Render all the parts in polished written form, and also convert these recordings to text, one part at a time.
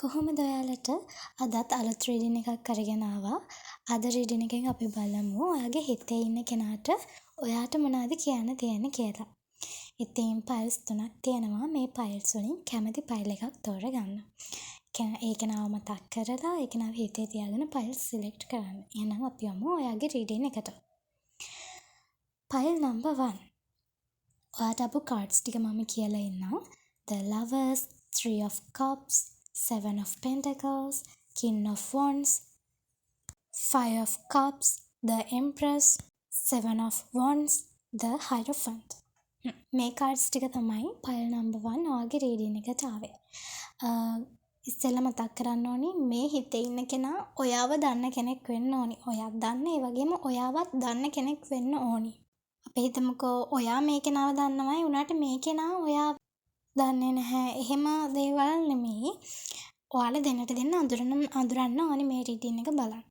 කොහොමද ඔයාලට අදත් අලුත් රීඩින් එකක් අරගෙන ආවා. අද රීඩින් එකෙන් අපි බලමු ඔයාගේ හිතේ ඉන්න කෙනාට ඔයාට මොනවද කියන්න තියෙන්නේ කියලා. ඉතින් පයිල්ස් 3ක් තියෙනවා. මේ පයිල්ස් වලින් කැමති පයිල් එකක් තෝරගන්න. ඒ කෙනාව මතක් කරලා ඒ කෙනාව හිතේ තියාගෙන පයිල්ස් සිලෙක්ට් කරන්න. එහෙනම් අපි යමු ඔයාගේ රීඩින් එකට. File number 1. ඔයාට අපු කාඩ්ස් ටික මම කියලා ඉන්නම්. The Lovers, 3 of Cups, 7 of Pentacles, King of Wands, 5 of Cups, the Empress, 7 of Wands, the Hierophant. මේ කාඩ්ස් ටික තමයි පයිල් number 1 ඔයාගේ රීඩින් එකට ආවේ. ඉස්සෙල්ලා මතක් කරන්න ඕනි මේ හිතේ ඉන්න කෙනා ඔයාව දන්න කෙනෙක් වෙන්න ඕනි. ඔයාත් දන්න ඒ වගේම ඔයාවත් දන්න කෙනෙක් වෙන්න ඕනි. අපි හිතමුකෝ ඔයා මේ කෙනාව දන්නවයි උනාට මේ කෙනා ඔයා දන්නේ නැහැ. එහෙම දේවල් නෙමෙයි. ඔයාලා දෙන්නට දෙන්න අඳුරන්න ඕනි මේ රීඩින් එක බලන්න.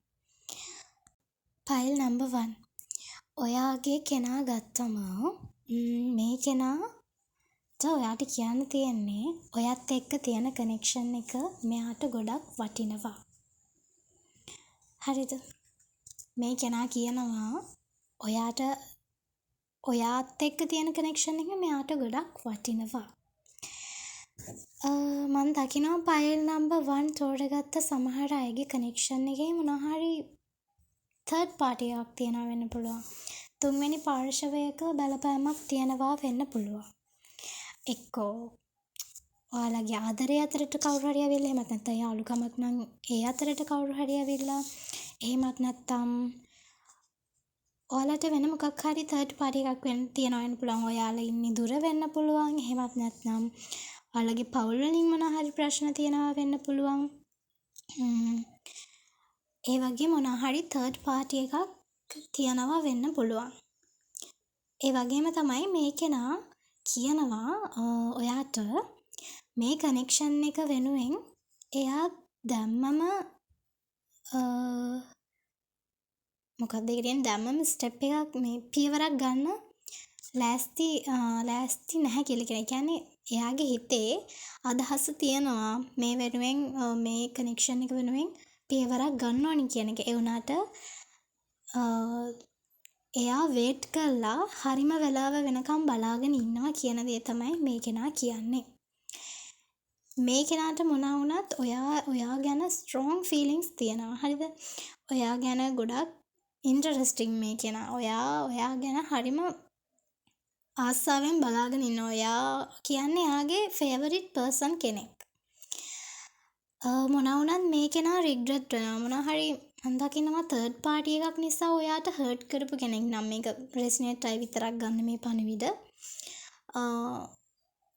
File number 1. ඔයාගේ කෙනා ගත්තම මේ කෙනාට ඔයාට කියන්න තියෙන්නේ ඔයත් එක්ක තියෙන කනෙක්ෂන් එක මෙයාට ගොඩක් වටිනවා. හරිද? මේ කෙනා කියනවා ඔයාත් එක්ක තියෙන කනෙක්ෂන් එක මෙයාට ගොඩක් වටිනවා. මම දකිනවා පයිල් number 1 තෝරගත්ත සමහර අයගේ කනෙක්ෂන් එකේ මොනවා හරි third party එකක් තියනවා වෙන්න පුළුවන්. තුන්වෙනි පාර්ශවයක බලපෑමක් තියනවා වෙන්න පුළුවන්. එක්කෝ ඔයාලගේ ආදරය අතරට කවුරු හරි ඇවිල්ලා එහෙමත් නැත්නම් යාළුකමක් නම් ඒ අතරට කවුරු හරි ඇවිල්ලා එහෙමත් නැත්නම් ඔයාලට වෙන මොකක් හරි third party එකක් වෙන්න තියනවා වෙන්න පුළුවන්. ඔයාලා ඉන්නේ දුර වෙන්න පුළුවන්. එහෙමත් නැත්නම් ඔයාලගේ පවුල් වලින් මොනවා හරි ප්‍රශ්න තියනවා වෙන්න පුළුවන්. ඒ වගේ මොනවා හරි third party එකක් තියනවා වෙන්න පුළුවන්. ඒ වගේම තමයි මේ කෙනා කියනවා ඔයාට මේ කනෙක්ෂන් එක වෙනුවෙන් එයා දැම්මම මොකක්ද කියන්නේ දැම්මම ස්ටෙප් එකක් මේ පියවරක් ගන්න ලෑස්ති නැහැ කියලා කියන. කියන්නේ එයාගේ හිතේ අදහස තියනවා මේ වෙනුවෙන් මේ කනෙක්ෂන් එක වෙනුවෙන් පියවරක් ගන්න ඕනි කියන එක. ඒ වුණාට එයා වේට් කරලා හරිම වෙලාව වෙනකම් බලාගෙන ඉන්නවා කියන දේ තමයි මේ කෙනා කියන්නේ. මේ කෙනාට මොනවා වුණත් ඔයා ගැන strong feelings තියෙනවා. හරිද? ඔයා ගැන ගොඩක් interesting මේ කෙනා. ඔයා ගැන හරිම ආසාවෙන් බලාගෙන ඉන්නවා. ඔයා කියන්නේ එයාගේ favorite person කෙනෙක්. මොනවා වුණත් මේ කෙනා regret වෙනවා. මොනවා හරි මම දකින්නවා third party එකක් නිසා ඔයාට hurt කරපු කෙනෙක් නම් මේක resonate අය විතරක් ගන්න මේ පණිවිඩ.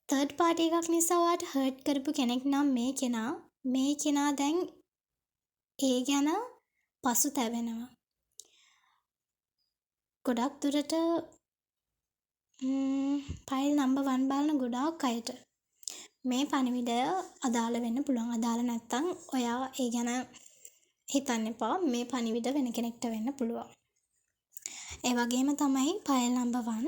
third party එකක් නිසා ඔයාට hurt කරපු කෙනෙක් නම් මේ කෙනා දැන් ඒ ගැන පසුතැවෙනවා. ගොඩක් දුරට පයිල් number 1 බලන ගොඩාක් අයට මේ පණිවිඩය අදාළ වෙන්න පුළුවන්. අදාළ නැත්තම් ඔයා ඒ ගැන හිතන්න එපා. මේ පණිවිඩ වෙන කෙනෙක්ට වෙන්න පුළුවන්. ඒ වගේම තමයි පයිල් number 1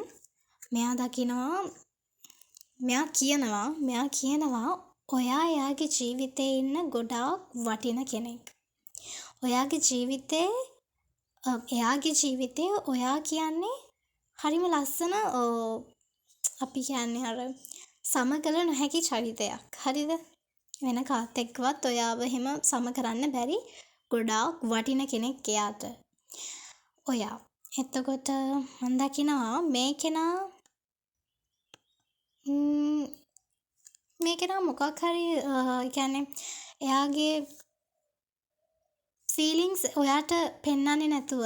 මෙයා කියනවා ඔයා එයාගේ ජීවිතේ ඉන්න ගොඩාක් වටින කෙනෙක්. එයාගේ ජීවිතේ ඔයා කියන්නේ හරිම ලස්සන අපි කියන්නේ අර සමකල නොහැකි චරිතයක්. හරිද? වෙන කාත් එක්කවත් ඔයාව එහෙම සම කරන්න බැරි ගොඩාක් වටින කෙනෙක් එයාට. ඔයා. එතකොට මම දකිනවා මේ කෙනා මොකක් හරි කියන්නේ එයාගේ feelings ඔයාට පෙන්වන්නේ නැතුව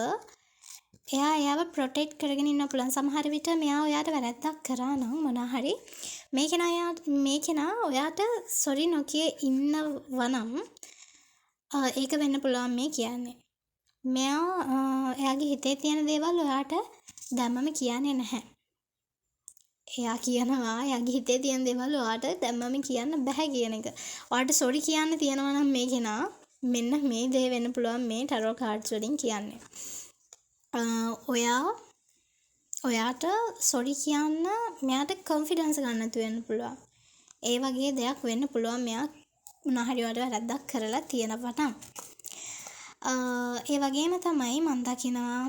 එයාව ප්‍රොටෙක්ට් කරගෙන ඉන්න පුළුවන්. සමහර විට මෙයා ඔයාට වැරද්දක් කරා නම් මොනවා හරි මේ කෙනා ඔයාට සොරි නොකිය ඉන්නවනම් ඒක වෙන්න පුළුවන් මේ කියන්නේ. මෙයා එයාගේ හිතේ තියෙන දේවල් ඔයාට දැම්මම කියන්නේ නැහැ. එයා කියනවා එයාගේ හිතේ තියෙන දේවල් ඔයාට දැම්මම කියන්න බෑ කියන එක. ඔයාට සොරි කියන්න තියෙනවා නම් මේ කෙනා මෙන්න මේ දේ වෙන්න පුළුවන් මේ ටැරෝ කාඩ්ස් වලින් කියන්නේ. ඔයාට සොරි කියන්න මෙයාට කොන්ෆිඩන්ස් ගන්න නැතුව වෙන්න පුළුවන්. ඒ වගේ දෙයක් වෙන්න පුළුවන් මෙයා මොනවා හරි වැරද්දක් කරලා තියෙනවා නම්. ඒ වගේම තමයි මම දකිනවා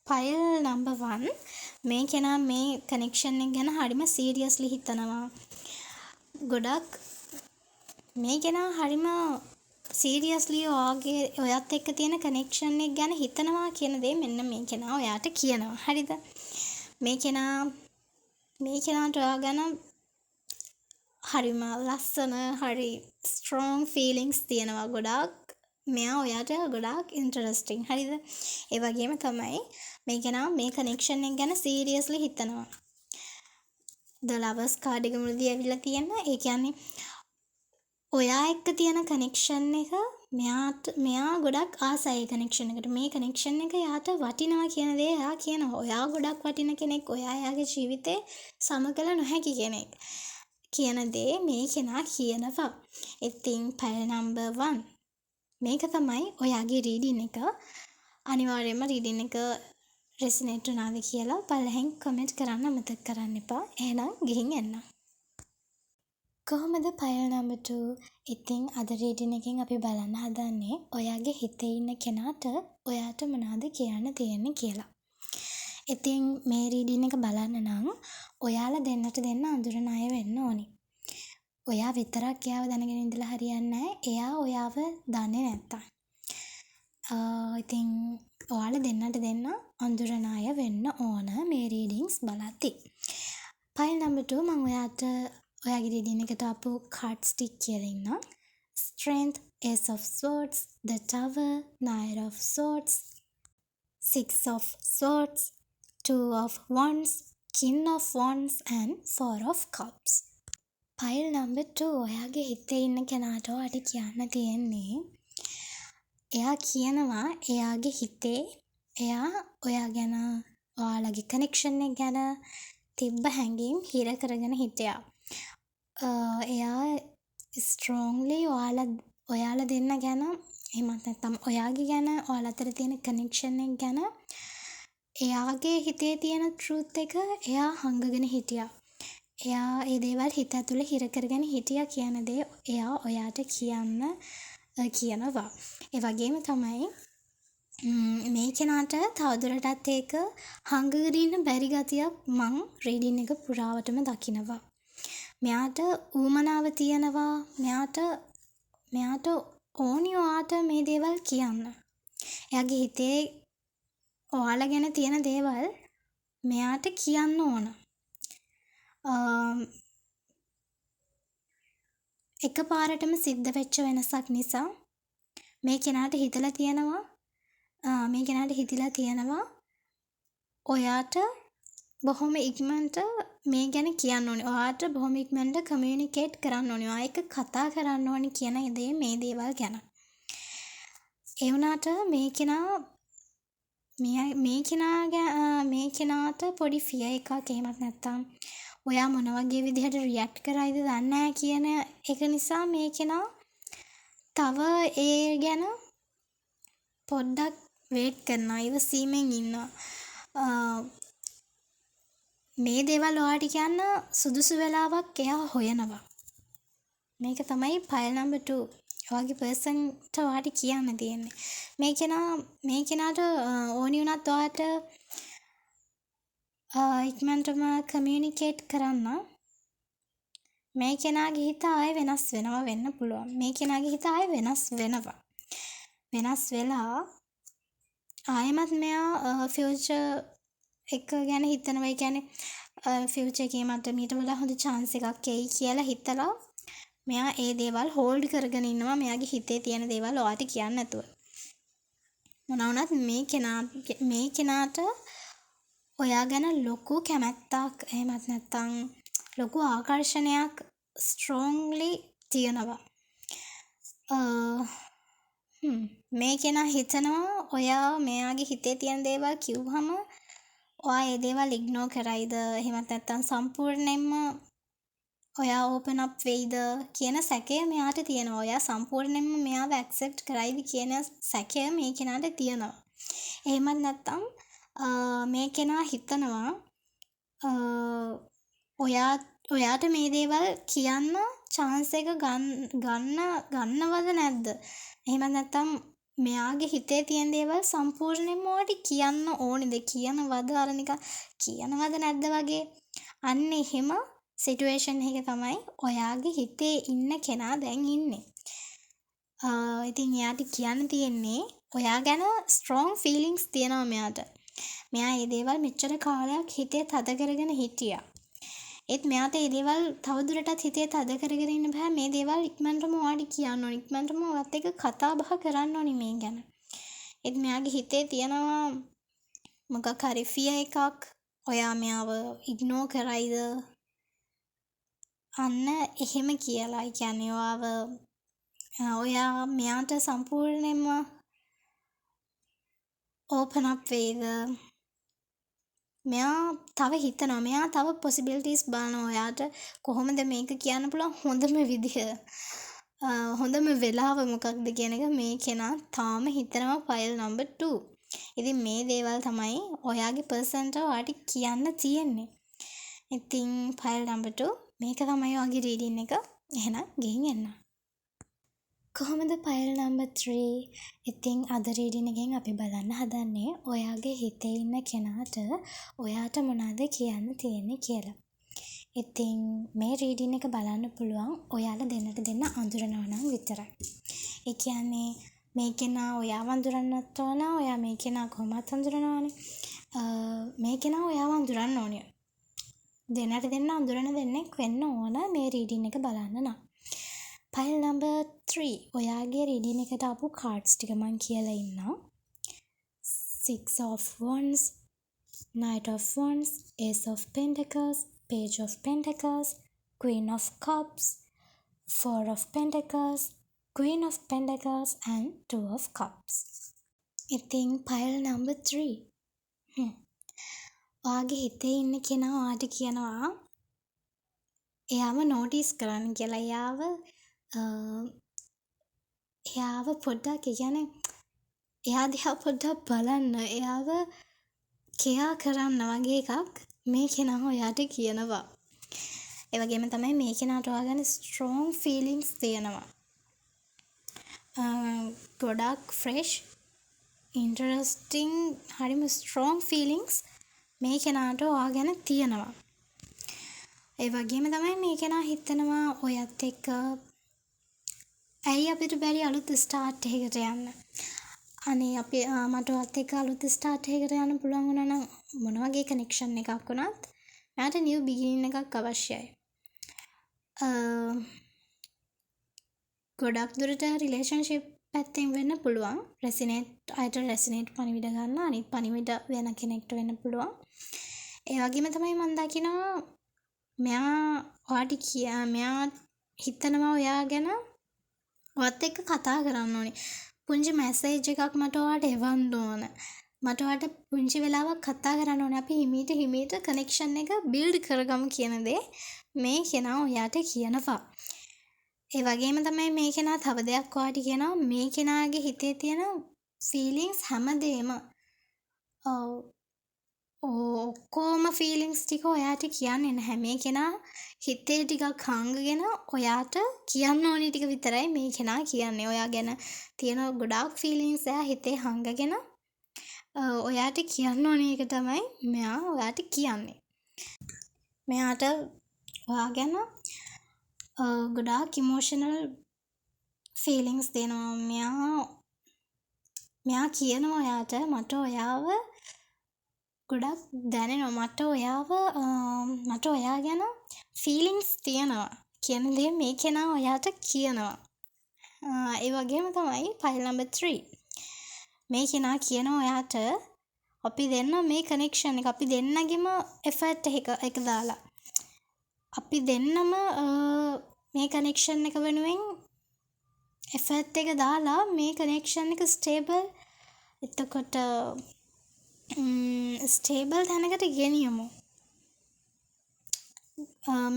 පයල් නම්බර් 1 මේ කෙනා මේ කනෙක්ෂන් එක ගැන හරිම සීරියස්ලි හිතනවා. ගොඩක් මේ කෙනා හරිම සීරියස්ලි ඔයත් එක්ක තියෙන කනෙක්ෂන් එක ගැන හිතනවා කියන දේ මෙන්න මේ කෙනා ඔයාට කියනවා. හරිද? මේ කෙනාට ඔයා ගැන හරිම ලස්සන හරි ස්ට්‍රෝං ෆීලිංග්ස් තියෙනවා ගොඩාක්. මෙයා ඔයාට ගොඩාක් ඉන්ටරෙස්ටිං. හරිද? ඒ වගේම තමයි මේ කෙනා මේ කනෙක්ෂන් එක ගැන සීරියස්ලි හිතනවා. The lovers card එක මුලදී ඇවිල්ලා තියෙන. ඒ කියන්නේ ඔයා එක්ක තියෙන කනෙක්ෂන් එක මෙයා ගොඩක් ආසයි කනෙක්ෂන් එකට. මේ කනෙක්ෂන් එක යාට වටිනවා කියන දේ එයා කියනවා. ඔයා ගොඩක් වටින කෙනෙක්. ඔයා එයාගේ ජීවිතේ සමකල නොහැකි කෙනෙක්. කියන දේ මේ කෙනා කියනවා. ඉතින් පයල් නම්බර් 1 මේක තමයි ඔයාගේ රීඩින් එක. අනිවාර්යයෙන්ම රීඩින් එක රෙසනේට් වුණාද කියලා පළවෙන් කමෙන්ට් කරන්න අමතක කරන්න එපා. එහෙනම් ගිහින් එන්න. කොහොමද පයල් නම්බර් 2? ඉතින් අද රීඩින් එකෙන් අපි බලන්න හදන්නේ ඔයාගේ හිතේ ඉන්න කෙනාට ඔයාට මොනවද කියන්න තියෙන්නේ කියලා. ඉතින් මේ රීඩින් එක බලන්න නම් ඔයාලා දෙන්නට දෙන්න අඳුරන අය වෙන්න ඕනි. ඔයා විතරක් එයාව දැනගෙන ඉඳලා හරියන්නේ නැහැ. එයා ඔයාව දන්නේ නැත්තම්. ඉතින් ඔයාලා දෙන්නට දෙන්න අඳුරන අය වෙන්න ඕන මේ රීඩින්ග්ස් බලද්දි. පයල් නම්බර් 2 මම ඔයාට ඔයාගේ රීඩින් එකට ආපු කාඩ්ස් ටික කියලා ඉන්නම්. Strength, Ace of Swords, The Tower, Knight of Swords, Six of Swords, Two of Wands, King of Wands and Four of Cups. Pile number 2 ඔයාගේ හිතේ ඉන්න කෙනාට ඔයාට කියන්න තියෙන්නේ එයා කියනවා එයාගේ හිතේ එයා ඔයා ගැන ඔයාලගේ කනෙක්ෂන් එක ගැන තිබ්බ හැඟීම් හිර කරගෙන හිටියා. එයා ස්ට්‍රෝංලි ඔයාලා දෙන්න ගැන එහෙමත් නැත්නම් ඔයාගේ ගැන ඔයාලා අතර තියෙන කනෙක්ෂන් එක ගැන එයාගේ හිතේ තියෙන ට්‍රූත් එක එයා හංගගෙන හිටියා. එයා ඒ දේවල් හිත ඇතුලේ හිර කරගෙන හිටියා කියන දේ එයා ඔයාට කියනවා. ඒ වගේම තමයි මේ කෙනාට තවදුරටත් ඒක හංගගෙන ඉන්න බැරි ගතියක් මං රීඩින් එක පුරාවටම දකිනවා. මෙයාට ඌමනාව තියෙනවා. මෙයාට ඕනි ඔයාට මේ දේවල් කියන්න. එයාගේ හිතේ ඔයාලා ගැන තියෙන දේවල් මෙයාට කියන්න ඕන. එකපාරටම සිද්ධ වෙච්ච වෙනසක් නිසා මේ කෙනාට හිතලා තියෙනවා ඔයාට බොහොම ඉක්මනට මේ ගැන කියන්න ඕනේ. ඔයාට බොහොම ඉක්මනට කමියුනිකේට් කරන්න ඕනේ. ඔයා එක්ක කතා කරන්න ඕනේ කියන මේ දේවල් ගැන. ඒ වුණාට මේ කෙනාට පොඩි ෆියර් එකක් එහෙමත් නැත්තම් ඔයා මොන වගේ විදිහට රියැක්ට් කරයිද දන්නේ නැහැ කියන එක නිසා මේ කෙනා තව ඒ ගැන පොඩ්ඩක් වේට් කරනවා. ඉවසීමෙන් ඉන්නවා. මේ දේවල් ඔයාට කියන්න සුදුසු වෙලාවක් එයා හොයනවා. මේක තමයි පයල් නම්බර් 2. ඔයාගේ පර්සන්ට ඔයාට කියන්න තියෙන්නේ. මේ කෙනාට ඕනි වුණත් ඔයාට ඉක්මනටම කමියුනිකේට් කරන්න. මේ කෙනාගේ හිත ආයෙ වෙනස් වෙන්න පුළුවන්. මේ කෙනාගේ හිත ආයෙ වෙනස් වෙනවා. වෙනස් වෙලා ආයෙමත් මෙයා ෆියුචර් එක ගැන හිතනවා. ඒ කියන්නේ ෆියුචර් එකේ මට මීට වඩා හොඳ chance එකක් එයි කියලා හිතලා මෙයා ඒ දේවල් හෝල්ඩ් කරගෙන ඉන්නවා. මෙයාගේ හිතේ තියෙන දේවල් ඔයාට කියන්නේ නැතුව. මොනවා වුණත් මේ කෙනාට ඔයා ගැන ලොකු කැමැත්තක් එහෙමත් නැත්නම් ලොකු ආකර්ෂණයක් ස්ට්‍රෝංලි තියෙනවා. මේ කෙනා හිතනවා ඔයා මෙයාගේ හිතේ තියෙන දේවල් කිව්වම ඔයා ඒ දේවල් ඉග්නෝර් කරයිද එහෙමත් නැත්නම් සම්පූර්ණයෙන්ම ඔයා ඕපන් අප් වෙයිද කියන සැකය මෙයාට තියෙනවා. ඔයා සම්පූර්ණයෙන්ම මෙයාව ඇක්සෙප්ට් කරයිද කියන සැකය මේ කෙනාට තියෙනවා. එහෙමත් නැත්නම් මේ කෙනා හිතනවා ඔයාට මේ දේවල් කියන්න chance එක ගන්නවද නැද්ද? එහෙම නැත්නම් මෙයාගේ හිතේ තියෙන දේවල් සම්පූර්ණයෙන්ම ඔයාලට කියන්න ඕනේද? කියනවද අර නිකන් කියනවද නැද්ද වගේ? අන්න එහෙම සිටුේෂන් එක තමයි ඔයාගේ හිතේ ඉන්න කෙනා දැන් ඉන්නේ. ඉතින් එයාට කියන්න තියෙන්නේ ඔයා ගැන ස්ට්‍රෝං ෆීලිංගස් තියෙනවා මෙයාට. මෙයා මේ දේවල් මෙච්චර කාලයක් හිතේ තද කරගෙන හිටියා. ඒත් මෙයාට මේ දේවල් තවදුරටත් හිතේ තද කරගෙන ඉන්න බෑ. මේ දේවල් ඉක්මනටම ඔයාලට කියන්න ඕනේ. ඉක්මනටම ඔයත් එක්ක කතා බහ කරන්න ඕනේ මේ ගැන. ඒත් මෙයාගේ හිතේ තියෙනවා මොකක් හරි ෆියර් එකක්. ඔයා මෙයාව ඉග්නෝර් කරයිද? අන්න එහෙම කියලා. ඒ කියන්නේ ඔයා මෙයාට සම්පූර්ණයෙන්ම ඕපන් අප් වෙයිද? මෙයා තව හිතනවා. මෙයා තව possibilities බලනවා. ඔයාට කොහොමද මේක කියන්න පුළුවන් හොඳම විදිහ. හොඳම වෙලාව මොකක්ද කියන එක මේ කෙනා තාම හිතනවා file number 2. ඉතින් මේ දේවල් තමයි ඔයාගේ පර්සන්ට ඔයාට කියන්න තියෙන්නේ. ඉතින් file number 2 මේක තමයි ඔයාගේ රීඩින් එක. එහෙනම් ගිහින් එන්න. කොහොමද file number 3? ඉතින් අද රීඩින් එකෙන් අපි බලන්න හදන්නේ ඔයාගේ හිතේ ඉන්න කෙනාට ඔයාට මොනවද කියන්න තියෙන්නේ කියලා. ඉතින් මේ රීඩින් එක බලන්න පුළුවන් ඔයාලා දෙන්න අඳුරනවා නම් විතරයි. ඒ කියන්නේ මේ කෙනා ඔයාව අඳුරන්නත් ඕන, ඔයා මේ කෙනා කොහොමත් අඳුරනවානේ. මේ කෙනා ඔයාව අඳුරන්න ඕනේ. දෙන්න අඳුරන දෙන්නෙක් වෙන්න ඕන මේ රීඩින් එක බලන්න නම්. file number 3 ඔයාගේ රීඩින් එකට ආපු කාඩ්ස් ටික මම කියලා ඉන්නවා. 6 of wands, knight of wands, ace of pentacles, page of pentacles, queen of cups, 4 of pentacles, queen of pentacles and 2 of cups. ඉතින් file number 3 ඔයාගේ හිතේ ඉන්න කෙනා ඔයාට කියනවා එයාව නෝටිස් කරන්න කියලා. එයාව පොඩ්ඩක් කියන්නේ එයා දිහා පොඩ්ඩක් බලන්න, එයාව කෙයා කරන්න වගේ එකක් මේ කෙනා ඔයාට කියනවා. ඒ වගේම තමයි මේ කෙනාට ඔයා ගැන ස්ට්‍රෝං ෆීලිංගස් තියෙනවා. ගොඩක් ෆ්‍රෙෂ්, ඉන්ටරෙස්ටිං, හරිම ස්ට්‍රෝං ෆීලිංගස් මේ කෙනාට ඔයා ගැන තියෙනවා. ඒ වගේම තමයි මේ කෙනා හිතනවා ඔයත් එක්ක ඇයි අපිට බැරි අලුත් ස්ටාර්ට් එකකට යන්න. අනේ අපි මට ඔයත් එක්ක අලුත් ස්ටාර්ට් එකකට යන්න පුළුවන් වුණා නම් මොන වගේ කනෙක්ෂන් එකක් වුණත් මට නිව් බිගිනින් එකක් අවශ්‍යයි. ගොඩක් දුරට රිලේෂන්ෂිප් පැත්තෙන් වෙන්න පුළුවන්. රෙසිනේට් රෙසිනේට් පණිවිඩ ගන්න, අනිත් පණිවිඩ වෙන කෙනෙක්ට වෙන්න පුළුවන්. ඒ වගේම තමයි මම දකිනවා මෙයා හිතනවා ඔයා ගැන ඔයත් එක්ක කතා කරන්න ඕනේ. පුංචි මැසේජ් එකක් මට ඔයාට එවන්න ඕන. මට ඔයාට පුංචි වෙලාවක් කතා කරන්න ඕනේ. අපි හිමීට කනෙක්ෂන් එක බිල්ඩ් කරගමු කියන දේ මේ කෙනා ඔයාට කියනවා. ඒ වගේම තමයි මේ කෙනා තව දෙයක් ඔයාට කියනවා. මේ කෙනාගේ හිතේ තියෙන ෆීලිංගස් හැමදේම ඔක්කොම ෆීලිංගස් ටික ඔයාට කියන්නේ නැහැ. මේ කෙනා හිතේ ටිකක් හංගගෙන ඔයාට කියන්න ඕනි ටික විතරයි මේ කෙනා කියන්නේ. ඔයා ගැන තියෙන ගොඩාක් ෆීලිංගස් එයා හිතේ හංගගෙන ඔයාට කියන්න ඕනි එක තමයි මෙයා ඔයාට කියන්නේ. මෙයාට ඔයා ගැන ගොඩාක් ඉමෝෂනල් ෆීලිංගස් දෙනවා. මෙයා කියනවා ඔයාට මට ඔයාව ගොඩක් දැනෙනවා. මට ඔයා ගැන ෆීලිංගස් තියෙනවා කියන දේ මේ කෙනා ඔයාට කියනවා. ඒ වගේම තමයි file number 3 මේ කෙනා කියනවා ඔයාට අපි දෙන්න මේ කනෙක්ෂන් එක අපි දෙන්නගෙම එෆර්ට් එක දාලා අපි දෙන්නම මේ කනෙක්ෂන් එක වෙනුවෙන් එෆර්ට් එක දාලා මේ කනෙක්ෂන් එක ස්ටේබල් තැනකට ගෙනියමු.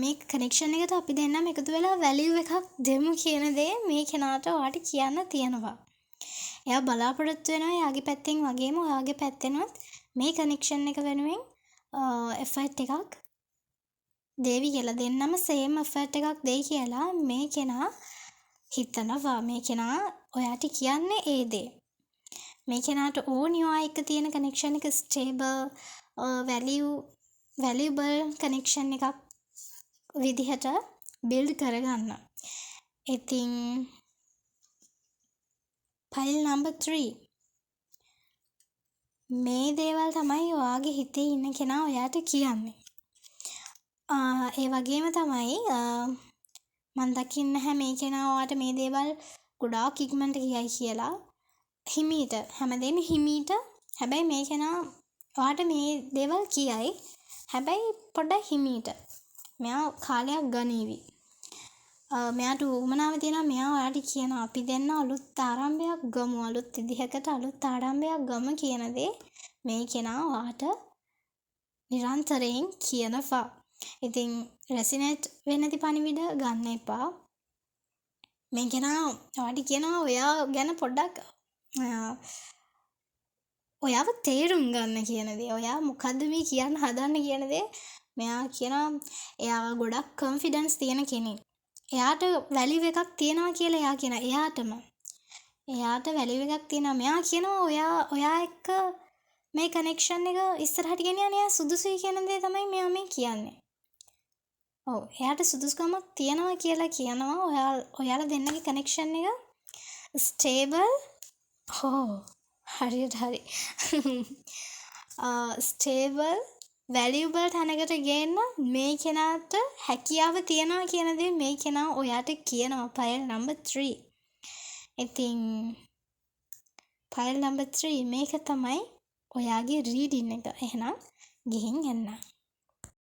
මේ කනෙක්ෂන් එකට අපි දෙන්නම එකතු වෙලා වැලියු එකක් දෙමු කියන දේ මේ කෙනාට ඔයාට කියන්න තියෙනවා. එයා බලාපොරොත්තු වෙනවා එයාගේ පැත්තෙන් වගේම ඔයාගේ පැත්තෙන්වත් මේ කනෙක්ෂන් එක වෙනුවෙන් එෆර්ට් එකක් දේවි කියලා දෙන්නම සේම් එෆර්ට් එකක් දෙයි කියලා මේ කෙනා හිතනවා. මේ කෙනා ඔයාට කියන්නේ ඒ දේ. මේ කෙනාට ඕනි ඔයා එක්ක තියෙන කනෙක්ෂන් එක ස්ටේබල් වැලියබල් කනෙක්ෂන් එකක් විදිහට බිල්ඩ් කරගන්න. ඉතින් පයිල් නම්බර් 3 මේ දේවල් තමයි ඔයාගේ හිතේ ඉන්න කෙනා ඔයාට කියන්නේ. ඒ වගේම තමයි මන් දකින්නේ නැහැ මේ කෙනා ඔයාට මේ දේවල් ගොඩාක් ඉක්මනට කියයි කියලා. හිමීට හැමදේම හිමීට. හැබැයි මේ කෙනා ඔයාට මේ දේවල් කියයි. හැබැයි පොඩ්ඩක් හිමීට. මෙයා කාලයක් ගනීවි. මෙයාට උවමනාව තියෙනවා මෙයා ඔයාට කියනවා අපි දෙන්න අලුත් ආරම්භයක් ගමු. අලුත් විදිහකට අලුත් ආරම්භයක් ගමු කියන දේ මේ කෙනා ඔයාට නිරන්තරයෙන් කියනවා. ඉතින් රෙසිනේට් වෙන්නේ නැති පණිවිඩ ගන්න එපා. මේ කෙනා ඔයාට කියනවා ඔයා ගැන පොඩ්ඩක් ඔයාව තේරුම් ගන්න කියන දේ. ඔයා මොකද්ද මේ කියන්න හදන්නේ කියන දේ මෙයා කියනවා. එයා ගොඩක් කොන්ෆිඩන්ස් තියෙන කෙනෙක්. එයාට වැලියු එකක් තියෙනවා කියලා එයා කියනවා. එයාට වැලියු එකක් තියෙනවා. මෙයා කියනවා ඔයා එක්ක මේ කනෙක්ෂන් එක ඉස්සරහට ගෙනියන්න එයා සුදුසුයි කියන දේ තමයි මෙයා මේ කියන්නේ. ඔව් එයාට සුදුසුකමක් තියෙනවා කියලා කියනවා. ඔයාලා දෙන්නගේ කනෙක්ෂන් එක ස්ටේබල් හරියට හරි ස්ටේබල් වැලියබල් තැනකට ගේන්න මේ කෙනාට හැකියාව තියෙනවා කියන දේ මේ කෙනා ඔයාට කියනවා. File number 3. ඉතින් පයිල් නම්බර් 3 මේක තමයි ඔයාගේ රීඩින් එක. එහෙනම් ගිහින් එන්න.